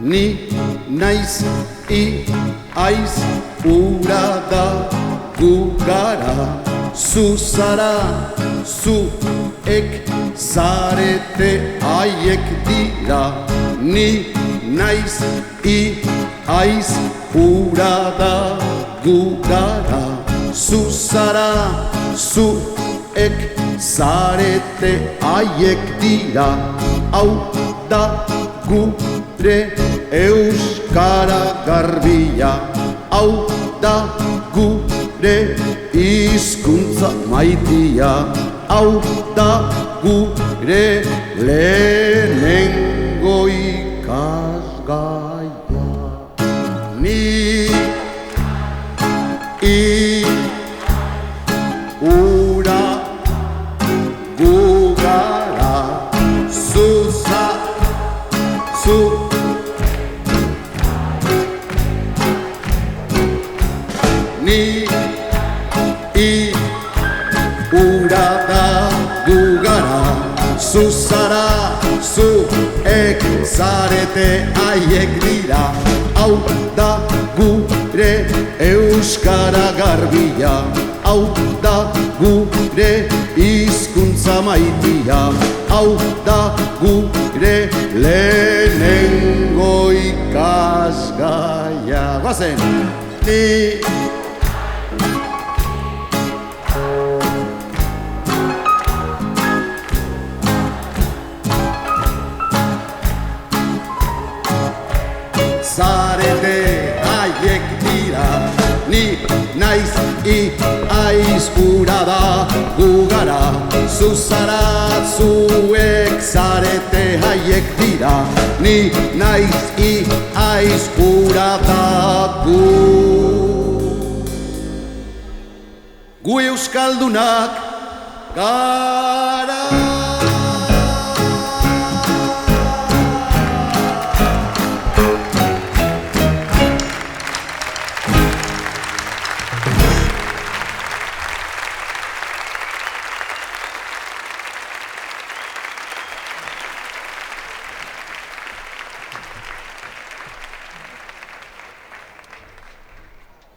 Ni naiz, I aiz, ura da, gu gara. Zu zara, zuek zarete haiek dira. Ni naiz, I aiz, ura da, gu gara. Zu zara, zuek zarete haiek dira. Hau da gure euskara garbia. Hau da gure hizkuntza maitia. Hau da gure lehenengo ikasgaia. Ni I ura gu gara. Zu Ni I ura da gu gara. Zu zara, zuek zarete haiek dira. Hau da gure euskara garbia. Hau da gure hizkuntza maitia. Hau da gure lehenengo ikasgaia. Goazen! Ni zarete haiek dira. Ni naiz, I aiz, ura da, gu gara. Zu zara, zuek zarete haiek dira. Ni naiz, I aiz, ura da, gu euskaldunak gara.